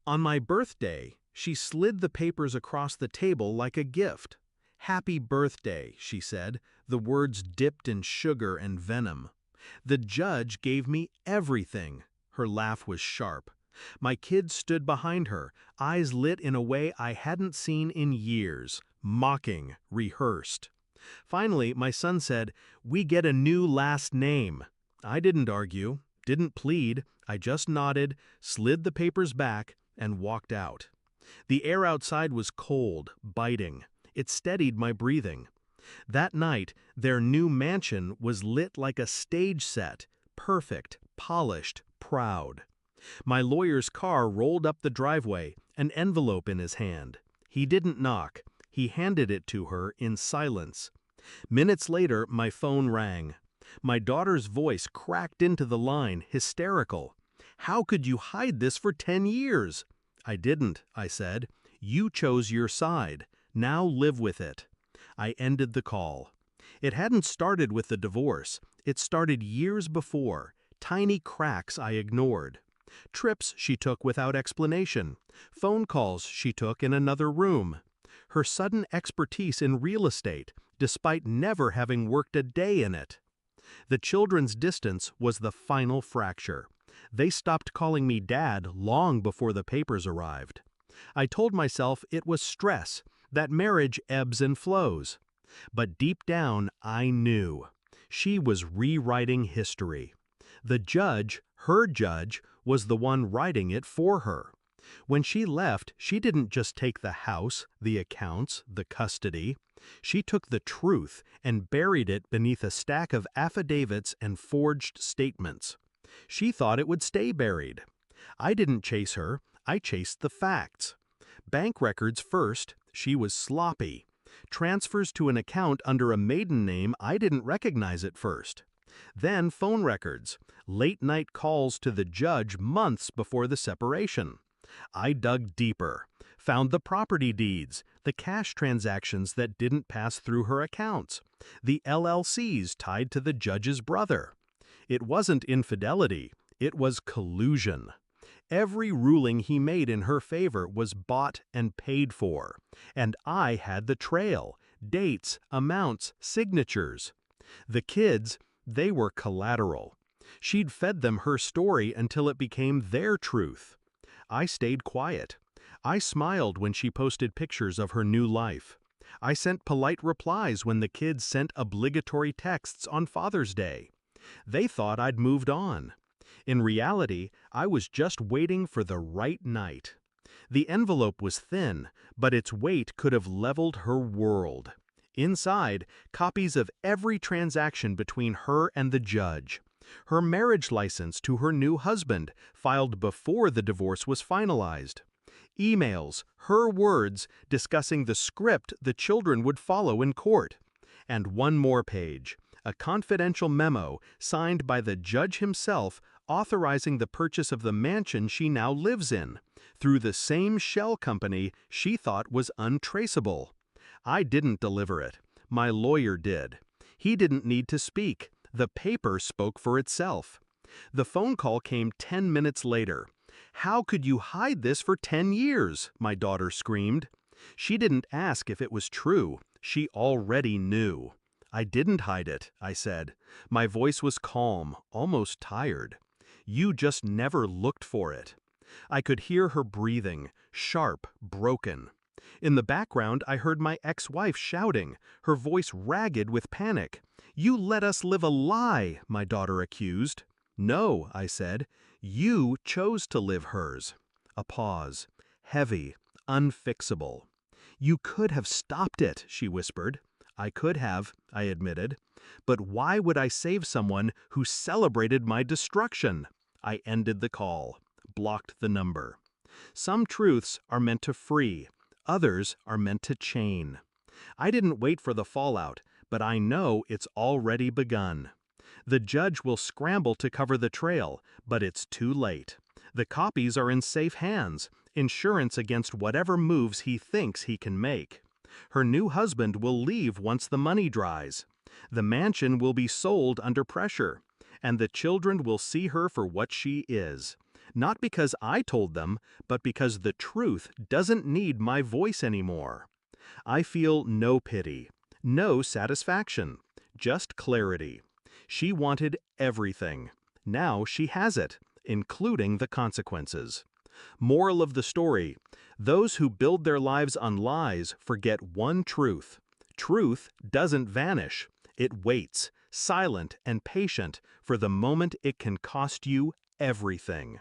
On my birthday, she slid the papers across the table like a gift. "Happy birthday," she said, the words dipped in sugar and venom. "The judge gave me everything." Her laugh was sharp. My kids stood behind her, eyes lit in a way I hadn't seen in years, mocking, rehearsed. Finally, my son said, "We get a new last name." I didn't argue, didn't plead, I just nodded, slid the papers back, and walked out. The air outside was cold, biting. It steadied my breathing. That night, their new mansion was lit like a stage set, perfect, polished, proud. My lawyer's car rolled up the driveway, an envelope in his hand. He didn't knock. He handed it to her in silence. Minutes later, my phone rang. My daughter's voice cracked into the line, hysterical. "How could you hide this for 10 years?" "I didn't," I said. "You chose your side. Now live with it." I ended the call. It hadn't started with the divorce. It started years before, tiny cracks I ignored. Trips she took without explanation. Phone calls she took in another room. Her sudden expertise in real estate, despite never having worked a day in it. The children's distance was the final fracture. They stopped calling me dad long before the papers arrived. I told myself it was stress, that marriage ebbs and flows. But deep down, I knew. She was rewriting history. The judge, her judge, was the one writing it for her. When she left, she didn't just take the house, the accounts, the custody. She took the truth and buried it beneath a stack of affidavits and forged statements. She thought it would stay buried. I didn't chase her, I chased the facts. Bank records first, she was sloppy. Transfers to an account under a maiden name, I didn't recognize at first. Then phone records, late-night calls to the judge months before the separation. I dug deeper, found the property deeds, the cash transactions that didn't pass through her accounts, the LLCs tied to the judge's brother. It wasn't infidelity, it was collusion. Every ruling he made in her favor was bought and paid for, and I had the trail, dates, amounts, signatures. The kids, they were collateral. She'd fed them her story until it became their truth. I stayed quiet. I smiled when she posted pictures of her new life. I sent polite replies when the kids sent obligatory texts on Father's Day. They thought I'd moved on. In reality, I was just waiting for the right night. The envelope was thin, but its weight could have leveled her world. Inside, copies of every transaction between her and the judge. Her marriage license to her new husband, filed before the divorce was finalized. Emails, her words, discussing the script the children would follow in court. And one more page, a confidential memo signed by the judge himself authorizing the purchase of the mansion she now lives in, through the same shell company she thought was untraceable. I didn't deliver it. My lawyer did. He didn't need to speak. The paper spoke for itself. The phone call came 10 minutes later. "How could you hide this for 10 years?" my daughter screamed. She didn't ask if it was true. She already knew. "I didn't hide it," I said. My voice was calm, almost tired. "You just never looked for it." I could hear her breathing, sharp, broken. In the background, I heard my ex-wife shouting, her voice ragged with panic. "You let us live a lie," my daughter accused. "No," I said. "You chose to live hers." A pause. Heavy, unfixable. "You could have stopped it," she whispered. "I could have," I admitted. "But why would I save someone who celebrated my destruction?" I ended the call, blocked the number. Some truths are meant to free. Others are meant to chain. I didn't wait for the fallout, but I know it's already begun. The judge will scramble to cover the trail, but it's too late. The copies are in safe hands, insurance against whatever moves he thinks he can make. Her new husband will leave once the money dries. The mansion will be sold under pressure, and the children will see her for what she is, Not because I told them, but because the truth doesn't need my voice anymore. I feel no pity, no satisfaction, just clarity. She wanted everything. Now she has it, including the consequences. Moral of the story: those who build their lives on lies forget one truth. Truth doesn't vanish. It waits, silent and patient, for the moment it can cost you everything.